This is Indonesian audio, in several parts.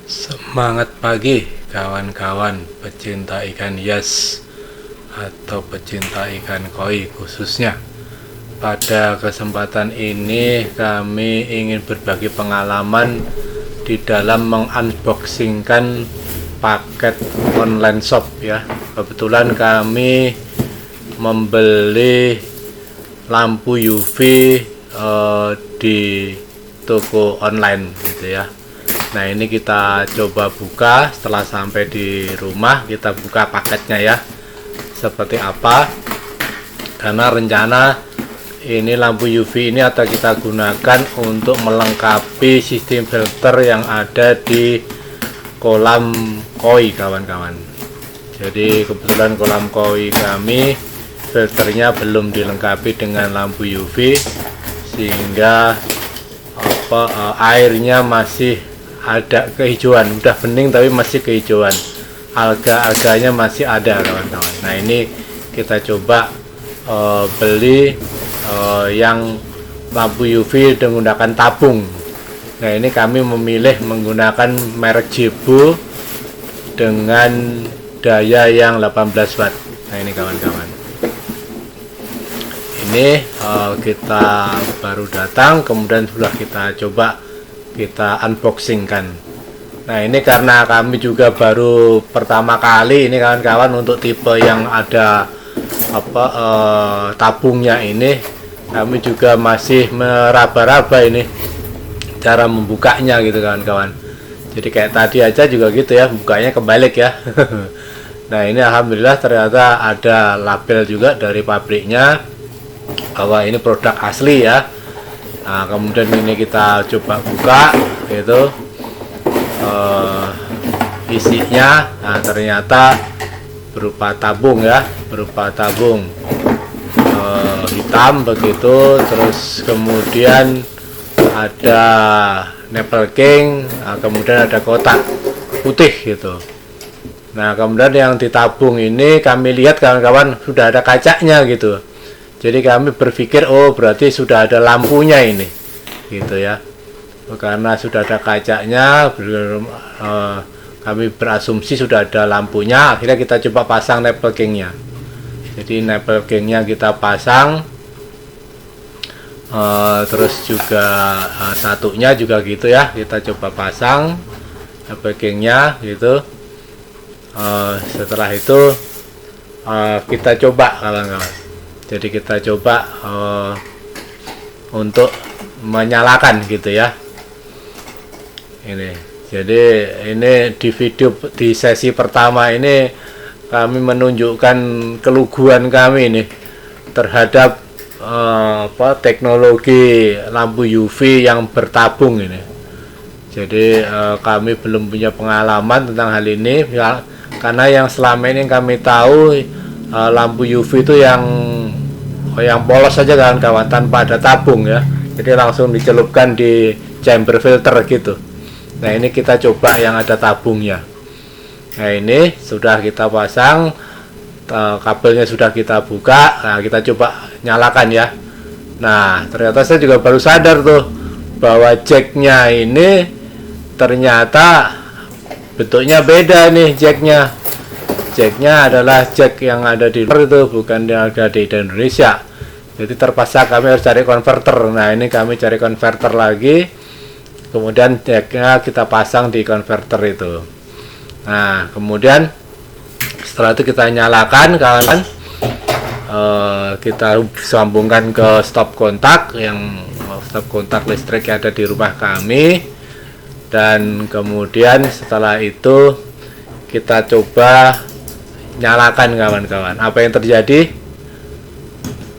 Semangat pagi kawan-kawan pecinta ikan hias atau pecinta ikan koi khususnya. Pada kesempatan ini kami ingin berbagi pengalaman di dalam mengunboxingkan paket online shop ya. Kebetulan kami membeli lampu UV di toko online gitu ya. Nah, ini kita coba buka. Setelah sampai di rumah kita buka paketnya ya, seperti apa. Karena rencana ini lampu UV ini akan kita gunakan untuk melengkapi sistem filter yang ada di kolam koi kawan-kawan. Jadi kebetulan kolam koi kami filternya belum dilengkapi dengan lampu UV, sehingga airnya masih ada kehijauan, udah bening tapi masih kehijauan, alga-alganya masih ada kawan-kawan. Nah, ini kita coba beli yang lampu UV menggunakan tabung. Nah, ini kami memilih menggunakan merek Jebo dengan daya yang 18 watt. Nah, ini kawan-kawan, ini kita baru datang, kemudian sudah kita coba kita unboxingkan. Nah, ini karena kami juga baru pertama kali ini kawan-kawan, untuk tipe yang ada tabungnya ini kami juga masih meraba-raba ini cara membukanya gitu kawan-kawan. Jadi kayak tadi aja juga gitu ya, bukanya kebalik ya. Nah, ini alhamdulillah ternyata ada label juga dari pabriknya bahwa ini produk asli ya. Nah, kemudian ini kita coba buka gitu isinya. Nah, ternyata berupa tabung ya, berupa tabung hitam begitu. Terus kemudian ada networking, nah, kemudian ada kotak putih gitu. Nah, kemudian yang ditabung ini kami lihat kawan-kawan sudah ada kacanya gitu. Jadi kami berpikir, oh berarti sudah ada lampunya ini gitu ya. Karena sudah ada kacanya, kami berasumsi sudah ada lampunya. Akhirnya kita coba pasang networkingnya. Jadi networkingnya kita pasang, terus juga satunya juga gitu ya, kita coba pasang networkingnya gitu. Setelah itu kita coba kawan-kawan. Jadi kita coba untuk menyalakan gitu ya. Ini. Jadi ini di video di sesi pertama ini kami menunjukkan keluguan kami ini terhadap teknologi lampu UV yang bertabung ini. Jadi kami belum punya pengalaman tentang hal ini ya, karena yang selama ini kami tahu lampu UV itu yang polos saja kawan-kawan, tanpa ada tabung ya. Jadi langsung dicelupkan di chamber filter gitu. Nah, ini kita coba yang ada tabungnya. Nah, ini sudah kita pasang, kabelnya sudah kita buka. Nah, kita coba nyalakan ya. Nah, ternyata saya juga baru sadar tuh bahwa jacknya ini ternyata bentuknya beda nih jacknya. Jacknya adalah jack yang ada di luar itu, bukan yang ada di Indonesia. Jadi terpaksa kami harus cari konverter. Nah, ini kami cari konverter lagi, kemudian jacknya kita pasang di konverter itu. Nah, kemudian setelah itu kita nyalakan kawan-kawan, kita sambungkan ke stop kontak, yang stop kontak listrik yang ada di rumah kami. Dan kemudian setelah itu kita coba nyalakan kawan-kawan. Apa yang terjadi?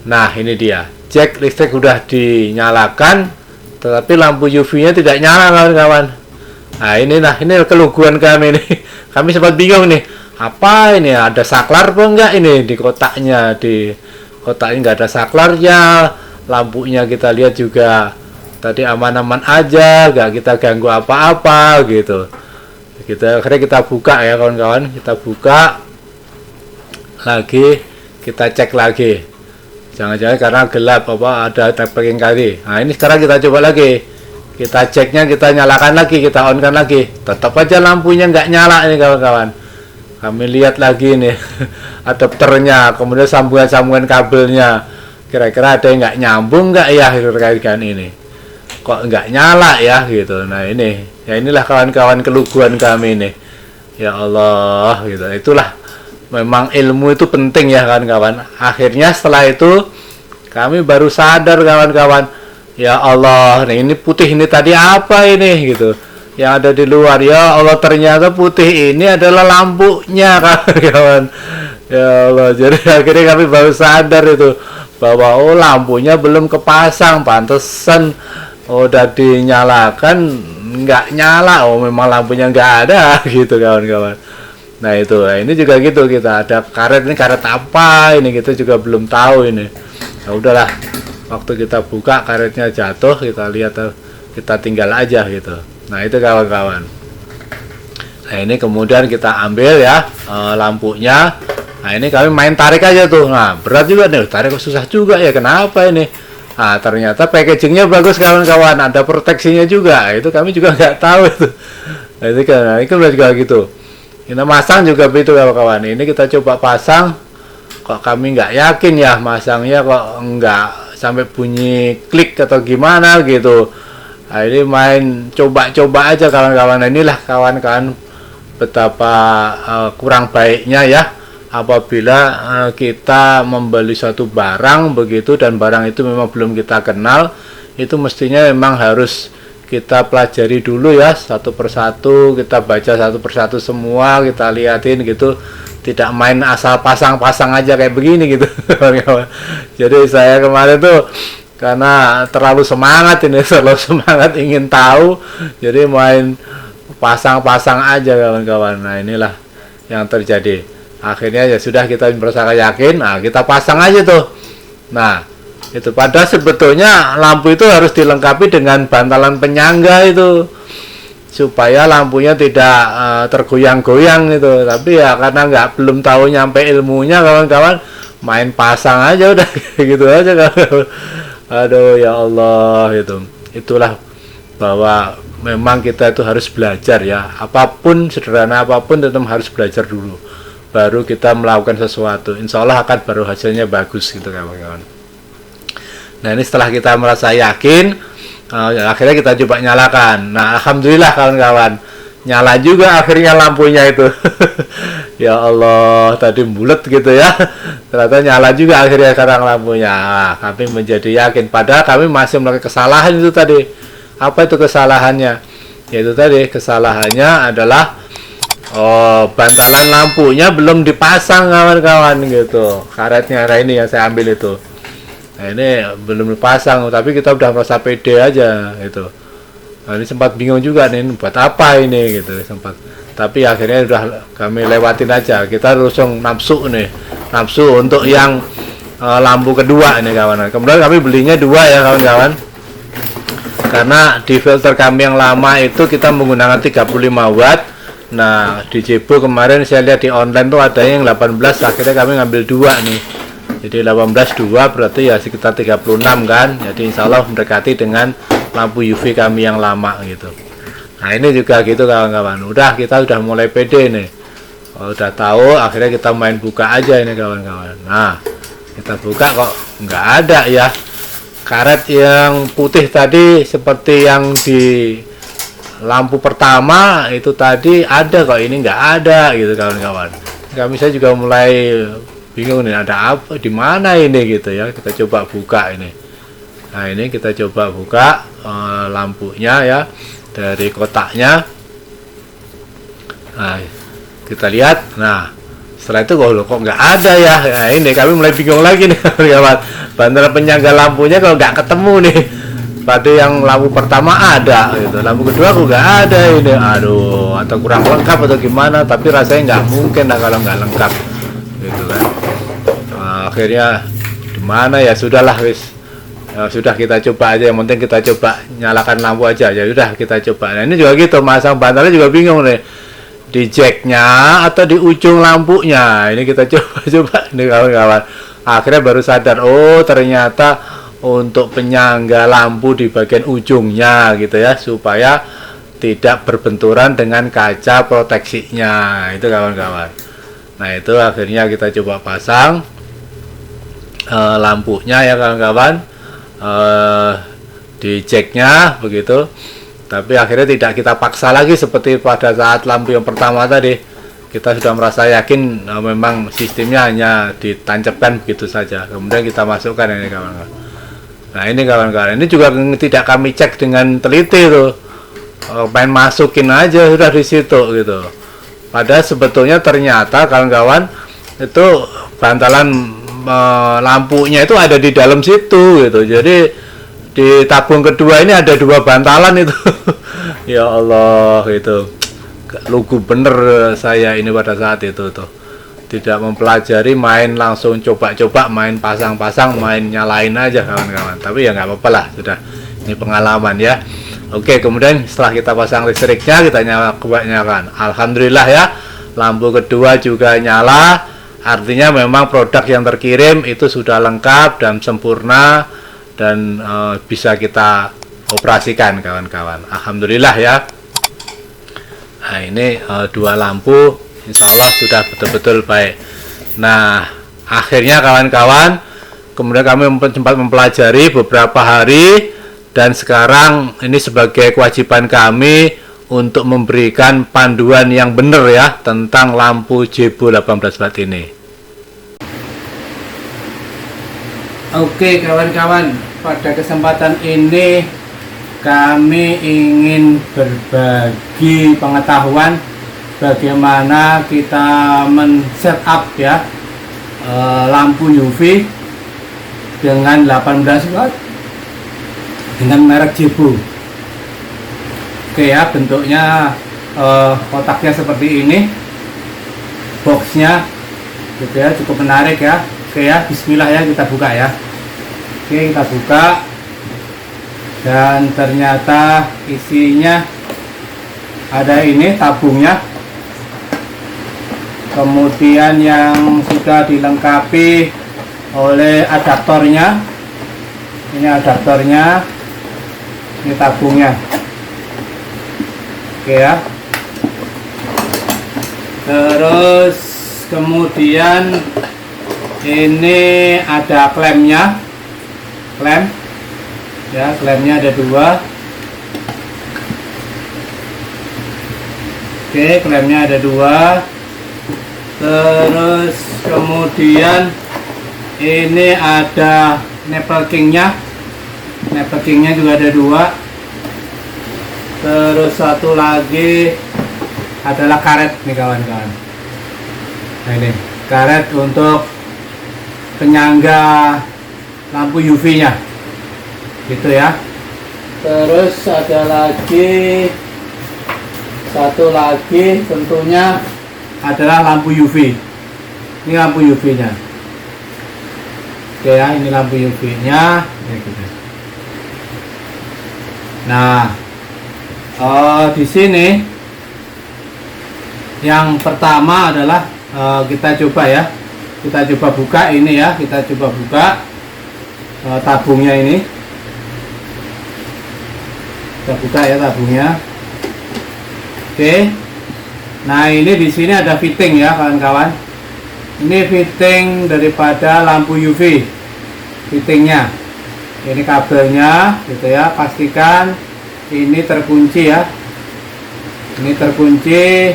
Nah, ini dia, jack listrik udah dinyalakan tetapi lampu UV nya tidak nyala kawan-kawan. Nah, ini keluguan kami nih. Kami sempat bingung nih, apa ini, ada saklar apa enggak ini di kotaknya. Di kotaknya nggak ada saklarnya, lampunya kita lihat juga tadi aman-aman aja, nggak kita ganggu apa-apa gitu. Akhirnya kita buka ya kawan-kawan, kita buka lagi, kita cek lagi, jangan-jangan karena gelap ada networking kali. Nah, ini sekarang kita coba lagi, kita ceknya, kita nyalakan lagi, kita on kan lagi, tetap aja lampunya nggak nyala ini kawan-kawan. Kami lihat lagi nih adapternya, kemudian sambungan-sambungan kabelnya, kira-kira ada yang nggak nyambung nggak ya terkait dengan ini, kok nggak nyala ya gitu. Nah ini ya, inilah kawan-kawan keluguan kami nih, ya Allah gitu. Itulah memang ilmu itu penting ya kawan-kawan. Akhirnya setelah itu kami baru sadar kawan-kawan, ya Allah, nah ini putih ini tadi apa ini gitu yang ada di luar. Ya Allah, ternyata putih ini adalah lampunya kawan-kawan. Ya Allah, jadi akhirnya kami baru sadar itu bahwa oh lampunya belum kepasang, pantesan udah dinyalakan nggak nyala, oh memang lampunya nggak ada gitu kawan-kawan. Nah itu, nah, ini juga gitu, kita ada karet, ini karet apa ini kita juga belum tahu ini. Nah udahlah, waktu kita buka karetnya jatuh, kita lihat, kita tinggal aja gitu. Nah itu kawan-kawan. Nah ini kemudian kita ambil ya lampunya. Nah ini kami main tarik aja tuh. Nah berat juga nih, tarik susah juga ya, kenapa ini? Nah ternyata packagingnya bagus kawan-kawan, ada proteksinya juga. Itu kami juga nggak tahu itu. Nah itu kan, nah, itu juga gitu. Kita masang juga begitu kawan-kawan. Ini kita coba pasang, kok kami nggak yakin ya masangnya, kok nggak sampai bunyi klik atau gimana gitu. Nah, ini main coba-coba aja kawan-kawan. Nah, inilah kawan-kawan betapa kurang baiknya ya apabila kita membeli suatu barang begitu dan barang itu memang belum kita kenal. Itu mestinya memang harus kita pelajari dulu ya, satu persatu kita baca satu persatu semua, kita liatin gitu, tidak main asal pasang-pasang aja kayak begini gitu. Jadi saya kemarin tuh karena terlalu semangat ingin tahu, jadi main pasang-pasang aja kawan-kawan. Nah inilah yang terjadi. Akhirnya ya sudah, kita merasa yakin, nah kita pasang aja tuh. Nah itu, padahal sebetulnya lampu itu harus dilengkapi dengan bantalan penyangga itu supaya lampunya tidak tergoyang-goyang itu. Tapi ya karena belum tahu nyampe ilmunya kawan-kawan, main pasang aja udah gitu aja kawan. Aduh ya Allah, itulah bahwa memang kita itu harus belajar ya, apapun sederhana apapun tetap harus belajar dulu, baru kita melakukan sesuatu, insya Allah akan baru hasilnya bagus gitu kawan-kawan. Nah ini setelah kita merasa yakin, akhirnya kita coba nyalakan. Nah alhamdulillah kawan-kawan, nyala juga akhirnya lampunya itu. Ya Allah, tadi bulat gitu ya, ternyata nyala juga akhirnya sekarang lampunya. Nah, kami menjadi yakin, padahal kami masih melakukan kesalahan itu tadi. Apa itu kesalahannya? Yaitu tadi kesalahannya adalah bantalan lampunya belum dipasang kawan-kawan gitu. Karetnya ini yang saya ambil itu. Nah ini belum dipasang, tapi kita udah merasa pede aja gitu. Nah, ini sempat bingung juga nih, buat apa ini gitu sempat. Tapi akhirnya udah kami lewatin aja. Kita langsung nafsu untuk yang lampu kedua ini kawan. Kemudian kami belinya dua ya kawan-kawan. Karena di filter kami yang lama itu kita menggunakan 35 watt. Nah di Jebo kemarin saya lihat di online tuh ada yang 18, akhirnya kami ngambil dua nih. Jadi 18 dua berarti ya sekitar 36 kan. Jadi insya Allah mendekati dengan lampu UV kami yang lama gitu. Nah ini juga gitu kawan-kawan, kita udah mulai pede nih, udah tahu, akhirnya kita main buka aja ini kawan-kawan. Nah kita buka kok nggak ada ya karet yang putih tadi seperti yang di lampu pertama itu tadi ada, kok ini nggak ada gitu kawan-kawan. Saya juga mulai bingung nih, ada apa di mana ini gitu ya. Kita coba buka ini. Nah ini kita coba buka lampunya ya dari kotaknya. Nah kita lihat, nah setelah itu kok nggak ada ya. Nah ini kami mulai bingung lagi nih kawan, bantalan penyangga lampunya kalau nggak ketemu nih. Tadi yang lampu pertama ada gitu, lampu kedua kok nggak ada ini. Aduh, atau kurang lengkap atau gimana, tapi rasanya nggak mungkin lah kalau nggak lengkap gitu kan. Nah, akhirnya gimana ya, sudahlah wis. Ya, sudah kita coba aja, yang penting kita coba nyalakan lampu aja. Ya udah kita coba. Nah ini juga gitu, masang bantalnya juga bingung nih, di jacknya atau di ujung lampunya. Ini kita coba ini kawan-kawan. Akhirnya baru sadar, oh ternyata untuk penyangga lampu di bagian ujungnya gitu ya, supaya tidak berbenturan dengan kaca proteksinya itu kawan-kawan. Nah itu akhirnya kita coba pasang lampunya ya kawan-kawan, di jacknya begitu. Tapi akhirnya tidak kita paksa lagi seperti pada saat lampu yang pertama tadi. Kita sudah merasa yakin memang sistemnya hanya ditancapkan begitu saja. Kemudian kita masukkan ini kawan-kawan. Nah ini kawan-kawan, ini juga tidak kami cek dengan teliti tuh. Main masukin aja sudah di situ gitu. Padahal sebetulnya ternyata kawan-kawan itu bantalan lampunya itu ada di dalam situ gitu. Jadi di tabung kedua ini ada 2 bantalan itu. Ya Allah, itu lugu bener saya ini pada saat itu tuh. Tidak mempelajari, main langsung coba-coba, main pasang-pasang, main nyalain aja kawan-kawan. Tapi ya nggak apa-apa lah, sudah ini pengalaman ya. Oke, kemudian setelah kita pasang listriknya, kita nyalakan. Alhamdulillah ya, lampu kedua juga nyala. Artinya memang produk yang terkirim itu sudah lengkap dan sempurna dan bisa kita operasikan kawan-kawan. Alhamdulillah ya. Nah ini 2 lampu insya Allah sudah betul-betul baik. Nah akhirnya kawan-kawan, kemudian kami sempat mempelajari beberapa hari. Dan sekarang ini sebagai kewajiban kami untuk memberikan panduan yang benar ya tentang lampu Jebo 18 watt ini. Oke kawan-kawan, pada kesempatan ini kami ingin berbagi pengetahuan bagaimana kita men-setup ya lampu UV dengan 18 watt dengan merek Jebo. Oke ya, bentuknya kotaknya seperti ini, boxnya gitu ya, cukup menarik ya. Oke ya, bismillah ya, kita buka ya. Oke, kita buka dan ternyata isinya ada ini tabungnya, kemudian yang sudah dilengkapi oleh adaptornya. Ini adaptornya, ini tabungnya. Oke ya. Terus kemudian ini ada klemnya, klem ya, klemnya ada 2. Oke, klemnya ada 2. Terus kemudian ini ada networkingnya, networkingnya juga ada 2. Terus satu lagi adalah karet nih kawan-kawan. Nah ini karet untuk penyangga lampu UV nya gitu ya. Terus ada lagi satu lagi tentunya adalah lampu UV. Ini lampu UV nya. Oke ya, ini lampu UV nya ya, gitu. Nah di sini yang pertama adalah kita coba ya, kita coba buka ini ya, kita coba buka tabungnya ini. Kita buka ya tabungnya. Oke. Nah ini di sini ada fitting ya kawan-kawan. Ini fitting daripada lampu UV, fittingnya. Ini kabelnya gitu ya, pastikan ini terkunci ya, ini terkunci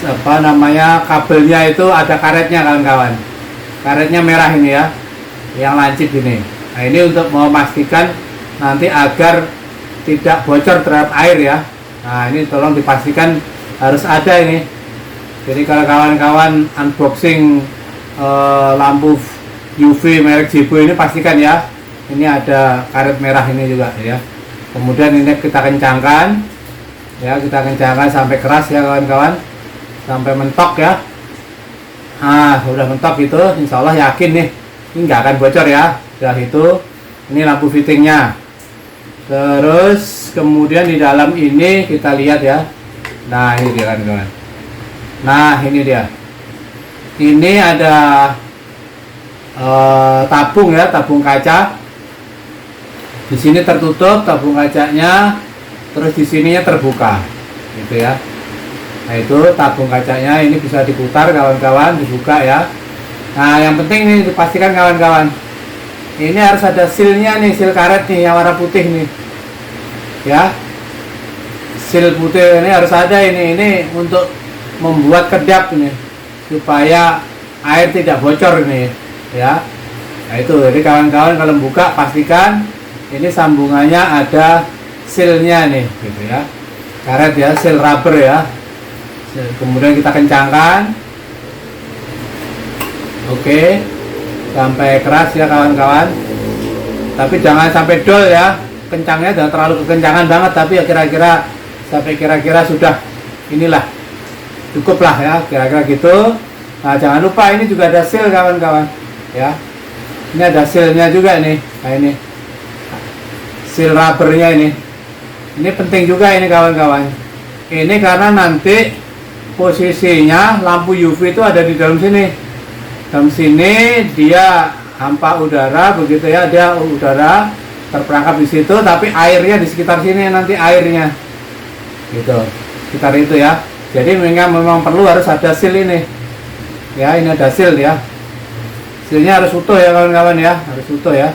apa namanya, kabelnya itu ada karetnya kawan-kawan, karetnya merah ini ya, yang lancip ini. Nah ini untuk memastikan nanti agar tidak bocor terhadap air ya. Nah ini tolong dipastikan harus ada ini. Jadi kalau kawan-kawan unboxing lampu UV merek Jebo ini, pastikan ya ini ada karet merah ini juga ya. Kemudian ini kita kencangkan ya, kita kencangkan sampai keras ya kawan-kawan, sampai mentok ya. Nah sudah mentok itu, insya Allah yakin nih ini nggak akan bocor ya. Sudah itu, ini lampu fittingnya. Terus kemudian di dalam ini kita lihat ya. Nah ini dia kawan-kawan. Nah ini dia, ini ada tabung ya, tabung kaca. Di sini tertutup tabung kacanya, terus di sininya terbuka, gitu ya. Nah itu tabung kacanya, ini bisa diputar kawan-kawan, dibuka ya. Nah yang penting nih dipastikan kawan-kawan, ini harus ada sealnya nih, seal karet nih yang warna putih nih, ya. Seal putih ini harus ada ini untuk membuat kedap ini, supaya air tidak bocor ini, ya. Nah itu, jadi kawan-kawan kalau buka pastikan ini sambungannya ada sealnya nih, gitu ya. Karet ya, seal rubber ya. Kemudian kita kencangkan, oke, sampai keras ya kawan-kawan. Tapi jangan sampai dol ya, kencangnya jangan terlalu kekencangan banget, tapi ya kira-kira sampai kira-kira sudah inilah cukup lah ya, kira-kira gitu. Nah jangan lupa ini juga ada seal kawan-kawan ya, ini ada sealnya juga nih. Nah ini seal rubbernya ini penting juga ini kawan-kawan. Ini karena nanti posisinya lampu UV itu ada di dalam sini. Dalam sini dia hampa udara begitu ya, dia udara terperangkap di situ, tapi airnya di sekitar sini nanti airnya. Gitu. Sekitar itu ya. Jadi memang perlu harus ada seal ini. Ya, ini ada seal ya. Sealnya harus utuh ya kawan-kawan ya, harus utuh ya.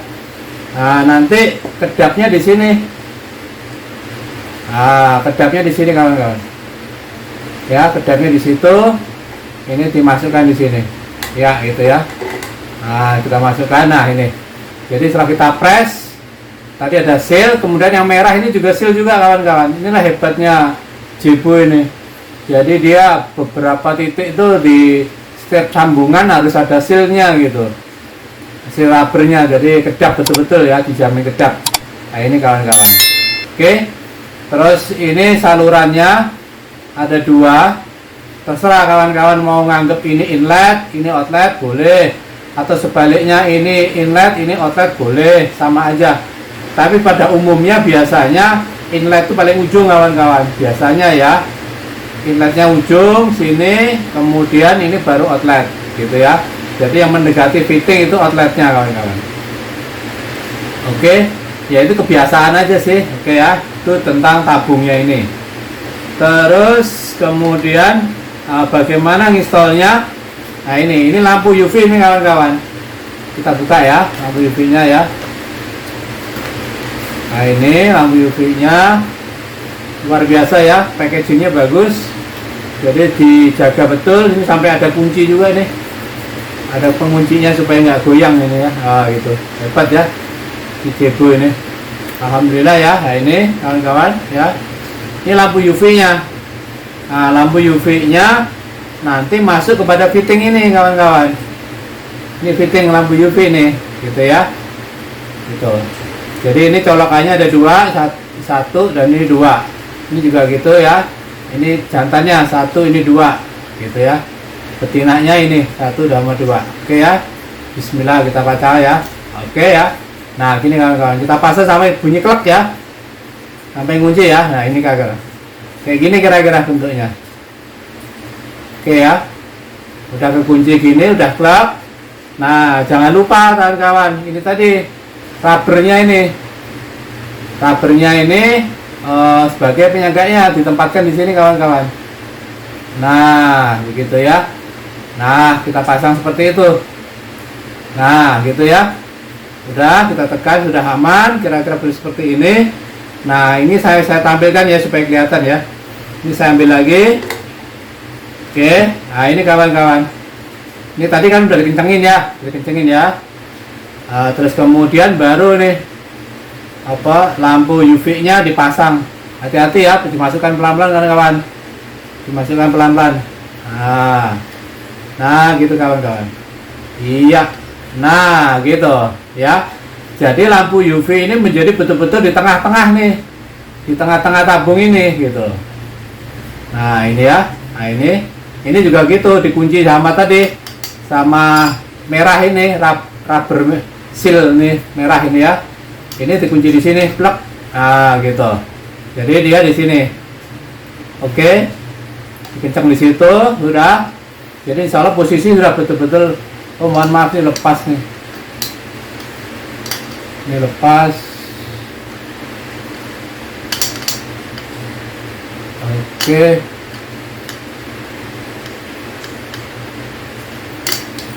Nah, nanti kedapnya di sini. Nah, kedapnya di sini kawan-kawan. Ya, kedapnya di situ. Ini dimasukkan di sini. Ya, gitu ya. Nah, kita masukkan. Nah, ini. Jadi setelah kita press, tadi ada seal, kemudian yang merah ini juga seal juga kawan-kawan. Inilah hebatnya Jibo ini. Jadi dia beberapa titik itu di setiap sambungan harus ada sealnya gitu. Seal rubbernya, jadi kedap betul-betul ya, dijamin kedap. Nah, ini kawan-kawan. Oke. Terus ini salurannya ada dua, terserah kawan-kawan mau nganggep ini inlet, ini outlet boleh, atau sebaliknya ini inlet, ini outlet boleh, sama aja. Tapi pada umumnya biasanya inlet itu paling ujung kawan-kawan, biasanya ya, inletnya ujung sini, kemudian ini baru outlet gitu ya. Jadi yang mendekati fitting itu outletnya kawan-kawan. Oke, ya itu kebiasaan aja sih, oke ya. Itu tentang tabungnya ini. Terus kemudian bagaimana nginstallnya? Nah ini lampu UV ini kawan-kawan. Kita buka ya lampu UV-nya ya. Nah ini lampu UV-nya luar biasa ya, packagingnya bagus. Jadi dijaga betul. Ini sampai ada kunci juga nih. Ada penguncinya supaya nggak goyang ini ya. Ah gitu, hebat ya si Jibo ini. Alhamdulillah ya. Nah ini kawan-kawan ya. Ini lampu UV-nya. Nah, lampu UV-nya nanti masuk kepada fitting ini kawan-kawan. Ini fitting lampu UV nih, gitu ya. Gitu. Jadi ini colokannya ada dua, satu dan ini dua. Ini juga gitu ya. Ini jantannya satu, ini dua, gitu ya. Betinanya ini satu sama dua. Oke ya. Bismillah kita baca ya. Oke ya. Nah gini kawan-kawan, kita pasang sampai bunyi klek ya, sampai ngunci ya. Nah ini kayak gini kira-kira bentuknya. Oke ya, udah kekunci gini, udah klek. Nah jangan lupa kawan-kawan, ini tadi rubbernya ini sebagai penyangganya ditempatkan di sini kawan-kawan. Nah begitu ya. Nah kita pasang seperti itu. Nah gitu ya. Udah kita tekan, sudah aman, kira-kira seperti ini. Nah ini saya tampilkan ya supaya kelihatan ya. Ini saya ambil lagi. Oke, nah ini kawan-kawan. Ini tadi kan udah dikencengin ya, terus kemudian baru nih lampu UV-nya dipasang. Hati-hati ya, dimasukkan pelan-pelan kawan-kawan. Dimasukkan pelan-pelan. Nah gitu kawan-kawan. Iya. Nah gitu ya. Jadi lampu UV ini menjadi betul-betul di tengah-tengah nih, di tengah-tengah tabung ini gitu. Nah ini ya. Nah ini juga gitu, dikunci sama tadi, sama merah ini, rubber seal nih, merah ini ya. Ini dikunci di sini, plek. Nah gitu. Jadi dia di sini. Oke. Dikencang di situ, sudah. Jadi insya Allah posisi sudah betul-betul Oh mohon maaf, ini lepas nih. Ini lepas. Oke.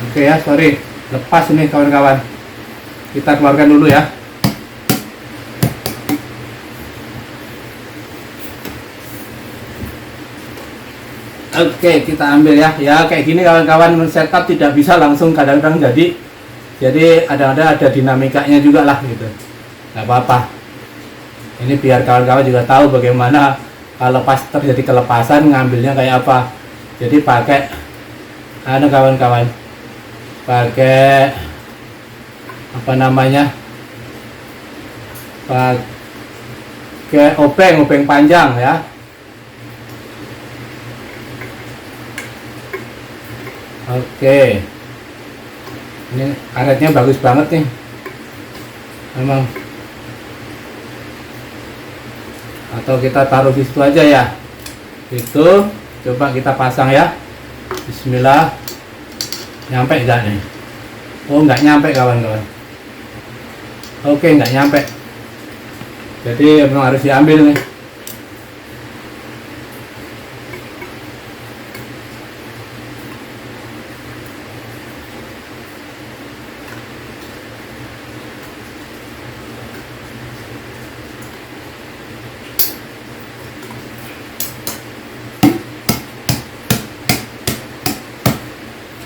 Oke ya, sorry. Lepas ini kawan-kawan. Kita keluarkan dulu ya. Oke, kita ambil ya. Ya kayak gini kawan-kawan, men-setup tidak bisa langsung kadang-kadang jadi ada dinamikanya juga lah gitu. Nggak apa-apa. Ini biar kawan-kawan juga tahu bagaimana kalau pas terjadi kelepasan ngambilnya kayak apa. Jadi pakai kawan-kawan. Pakai apa namanya? Pakai obeng panjang ya. Oke, ini karetnya bagus banget nih, memang. Atau kita taruh di situ aja ya. Itu coba kita pasang ya. Bismillah. Nyampe enggak nih? Oh, nggak nyampe kawan-kawan. Oke, nggak nyampe. Jadi memang harus diambil nih.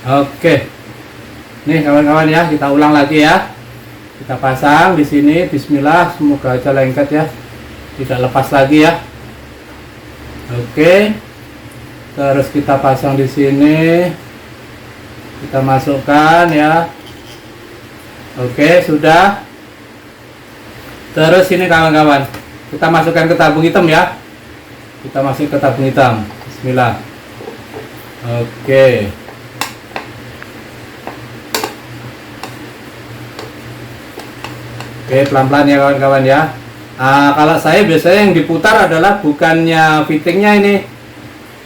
Oke, nih kawan-kawan ya, kita ulang lagi ya. Kita pasang di sini. Bismillah, semoga aja lengket ya, tidak lepas lagi ya. Oke, terus kita pasang di sini. Kita masukkan ya. Oke, sudah. Terus ini kawan-kawan, kita masukkan ke tabung hitam ya. Kita masuk ke tabung hitam. Bismillah. Oke. Oke, pelan-pelan ya kawan-kawan ya. Kalau saya biasanya yang diputar adalah bukannya fittingnya ini,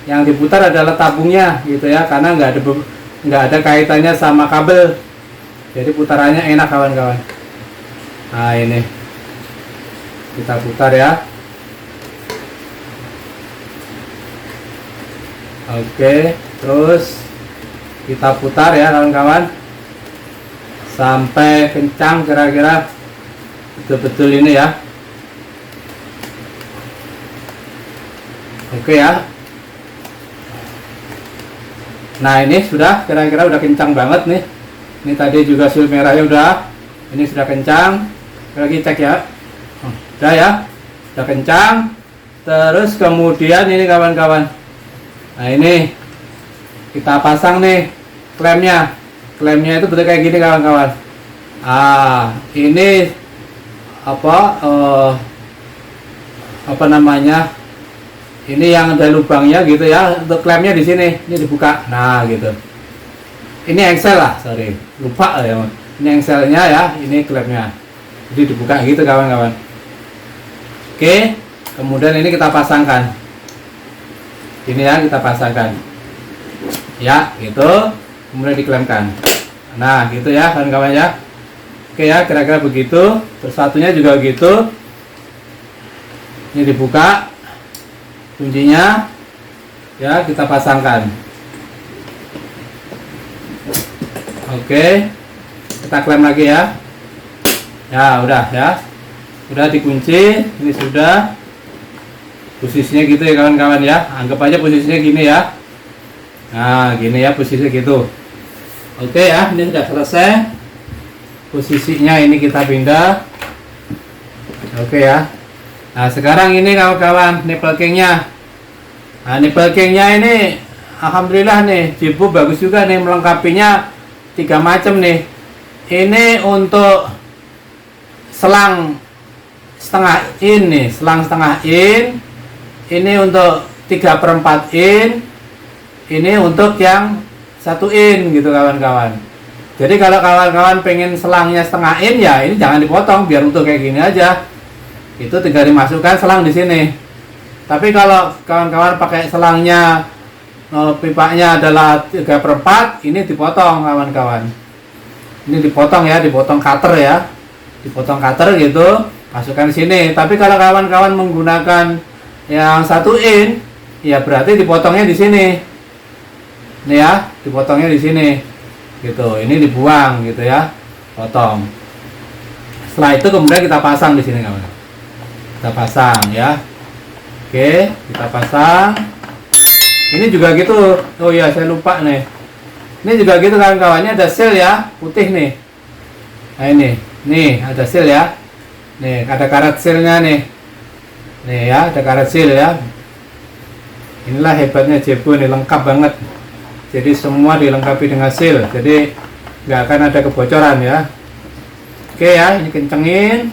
yang diputar adalah tabungnya gitu ya, karena nggak ada kaitannya sama kabel. Jadi putarannya enak kawan-kawan. Nah ini kita putar ya. Oke, terus kita putar ya kawan-kawan sampai kencang, kira-kira betul-betul ini ya. Oke ya. Nah ini sudah, kira-kira udah kencang banget nih. Ini tadi juga sil merahnya udah. Ini sudah kencang. Lagi cek ya. Udah ya, udah kencang. Terus kemudian ini kawan-kawan. Nah ini kita pasang nih klemnya. Klemnya itu betul kayak gini kawan-kawan. Ini apa namanya, ini yang ada lubangnya gitu ya, untuk klemnya di sini, ini dibuka, nah gitu. Ini engsel lah, sorry, lupa ya, ini engselnya ya, ini klemnya, jadi dibuka gitu kawan-kawan. Oke, kemudian ini kita pasangkan, ini ya, kita pasangkan ya gitu, kemudian diklemkan. Nah gitu ya kawan-kawan ya. Oke ya, kira-kira begitu. Terus satunya juga begitu. Ini dibuka kuncinya ya, kita pasangkan. Oke, kita klem lagi ya. Ya udah ya, udah dikunci. Ini sudah posisinya gitu ya kawan-kawan ya. Anggap aja posisinya gini ya. Nah gini ya posisinya gitu. Oke ya, ini sudah selesai. Posisinya ini kita pindah. Oke ya. Nah sekarang ini kawan-kawan, nipple kingnya. Nah nipple kingnya ini alhamdulillah nih, Jibu bagus juga nih, melengkapinya 3 macam nih. Ini untuk selang setengah in nih, selang setengah in. Ini untuk 3/4 in. Ini untuk yang 1 in gitu kawan-kawan. Jadi kalau kawan-kawan pengen selangnya setengah in ya, ini jangan dipotong, biar utuh kayak gini aja. Itu tinggal dimasukkan selang di sini. Tapi kalau kawan-kawan pakai selangnya pipanya adalah 3/4, ini dipotong kawan-kawan. Ini dipotong ya, dipotong cutter ya, dipotong cutter gitu, masukkan di sini. Tapi kalau kawan-kawan menggunakan yang 1 in, ya berarti dipotongnya di sini. Ini ya, dipotongnya di sini. Gitu. Ini dibuang gitu ya. Potong. Setelah itu kemudian kita pasang di sini kawan. Kita pasang ya. Oke, kita pasang. Ini juga gitu. Oh iya, saya lupa nih. Ini juga gitu kawan-kawan. Ini ada seal ya, putih nih. Nah ini, nih ada seal ya. Nih, ada karet sealnya nih. Nih ya, ada karet seal ya. Inilah hebatnya Jebo nih, lengkap banget. Jadi semua dilengkapi dengan seal. Jadi nggak akan ada kebocoran ya. Oke ya, ini kencengin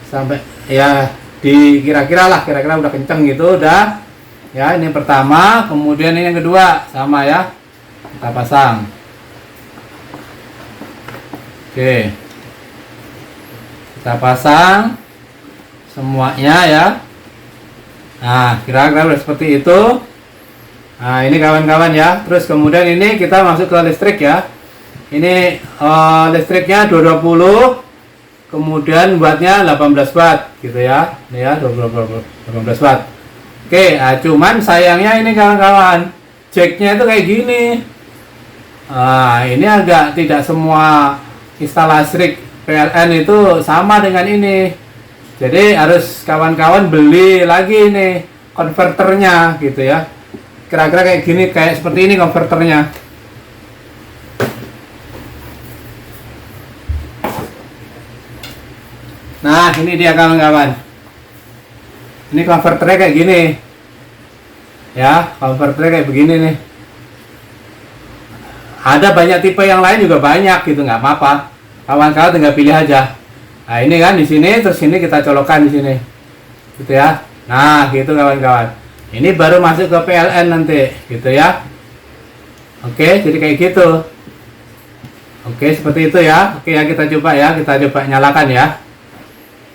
sampai ya di kira-kira udah kenceng gitu udah. Ya, ini pertama, kemudian ini yang kedua sama ya. Kita pasang. Oke. Kita pasang semuanya ya. Nah, kira-kira udah seperti itu. Nah, ini kawan-kawan ya. Terus kemudian ini kita masuk ke listrik ya. Ini listriknya 220, kemudian wattnya 18 watt gitu ya. Ini ya 18 watt. Oke, nah, cuman sayangnya ini kawan-kawan, jacknya itu kayak gini. Nah, ini agak tidak semua instalasi listrik PLN itu sama dengan ini. Jadi harus kawan-kawan beli lagi nih konverternya gitu ya. Kira-kira kayak gini, kayak seperti ini konverternya. Nah, ini dia kawan-kawan. Ini konverternya kayak gini. Ya, konverternya kayak begini nih. Ada banyak tipe yang lain juga banyak gitu, nggak apa-apa. Kawan-kawan tinggal pilih aja. Nah, ini kan di sini, terus ini kita colokkan di sini. Gitu ya. Nah, gitu kawan-kawan. Ini baru masuk ke PLN nanti, gitu ya. Oke, jadi kayak gitu. Oke, seperti itu ya. Oke ya, kita coba nyalakan ya.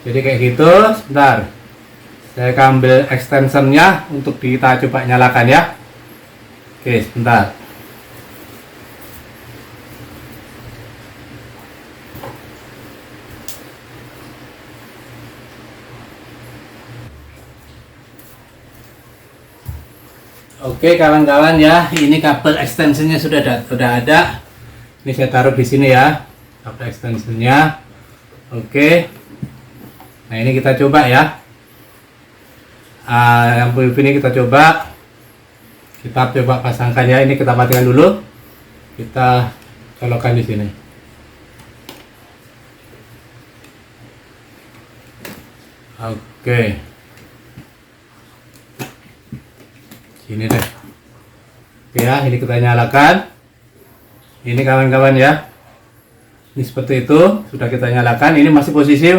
Jadi kayak gitu, sebentar. Saya akan ambil extensionnya untuk kita coba nyalakan ya. Oke, sebentar. Oke kawan-kawan ya, ini kabel extensionnya sudah ada. Ini saya taruh di sini ya, kabel extensionnya. Oke. Nah ini kita coba ya. Lampu UV ini kita coba pasangkan ya. Ini kita matikan dulu. Kita colokkan di sini. Oke. Sini deh. Oke ya, ini kita nyalakan. Ini kawan-kawan ya. Ini seperti itu, sudah kita nyalakan. Ini masih posisi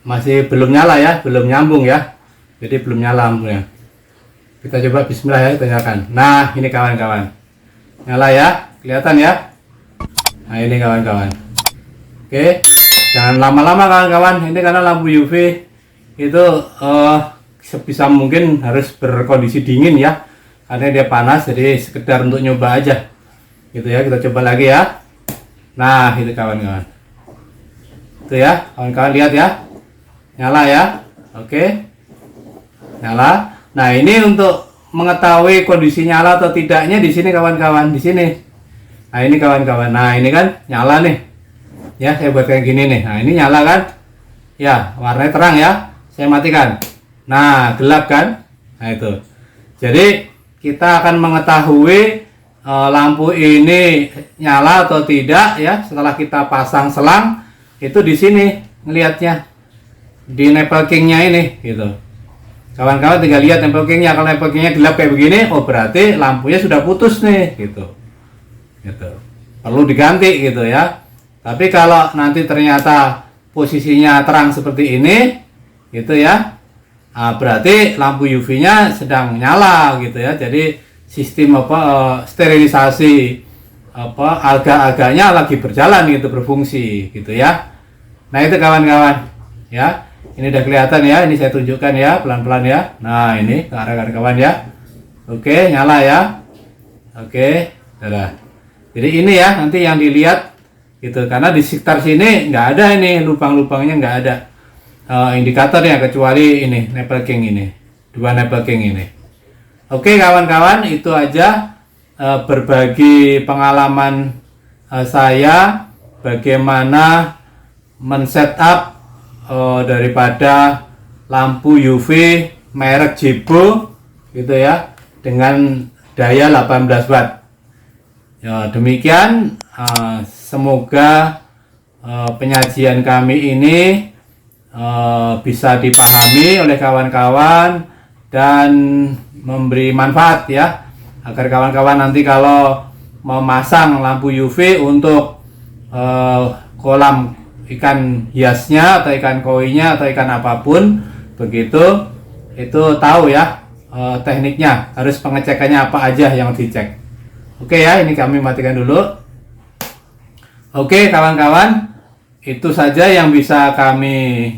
masih belum nyala ya, belum nyambung ya. Jadi belum nyala lampunya. Kita coba bismillah ya, kita nyalakan. Nah, ini kawan-kawan. Nyala ya, kelihatan ya. Nah, ini kawan-kawan. Oke. Jangan lama-lama kawan-kawan. Ini karena lampu UV itu sebisa mungkin harus berkondisi dingin ya, karena dia panas, jadi sekedar untuk nyoba aja gitu ya. Kita coba lagi ya. Nah itu kawan-kawan, itu ya kawan-kawan, lihat ya, nyala ya. Oke, nyala. Nah ini untuk mengetahui kondisi nyala atau tidaknya di sini kawan-kawan, di sini. Nah ini kawan-kawan, nah ini kan nyala nih ya, saya buat kayak gini nih. Nah ini nyala kan ya, warnanya terang ya. Saya matikan. Nah, gelap kan? Nah, itu. Jadi, kita akan mengetahui lampu ini nyala atau tidak ya setelah kita pasang selang. Itu di sini ngelihatnya. Di nempel kingnya ini gitu. Kawan-kawan tinggal lihat nempel kingnya. Kalau nempel kingnya gelap kayak begini, oh berarti lampunya sudah putus nih gitu. Gitu. Perlu diganti gitu ya. Tapi kalau nanti ternyata posisinya terang seperti ini gitu ya. Nah, berarti lampu UV-nya sedang nyala gitu ya. Jadi sistem sterilisasi alga-alganya lagi berjalan gitu, berfungsi gitu ya. Nah, itu kawan-kawan ya. Ini udah kelihatan ya. Ini saya tunjukkan ya pelan-pelan ya. Nah, ini ke arah kawan-kawan ya. Oke, nyala ya. Oke, sudah. Jadi ini ya nanti yang dilihat gitu. Karena di sekitar sini nggak ada ini lubang-lubangnya, nggak ada indikatornya kecuali ini networking ini, 2 networking ini. Oke kawan-kawan, itu aja berbagi pengalaman saya bagaimana men-setup daripada lampu UV merek Jibo gitu ya, dengan daya 18 watt. Ya, demikian semoga penyajian kami ini bisa dipahami oleh kawan-kawan dan memberi manfaat ya, agar kawan-kawan nanti kalau memasang lampu UV untuk kolam ikan hiasnya atau ikan koinya atau ikan apapun begitu, itu tahu ya tekniknya, harus pengecekannya apa aja yang dicek. Oke ya, ini kami matikan dulu. Oke kawan-kawan, itu saja yang bisa kami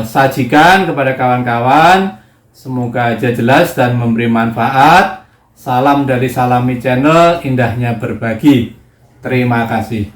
sajikan kepada kawan-kawan. Semoga aja jelas dan memberi manfaat. Salam dari Salami Channel, indahnya berbagi. Terima kasih.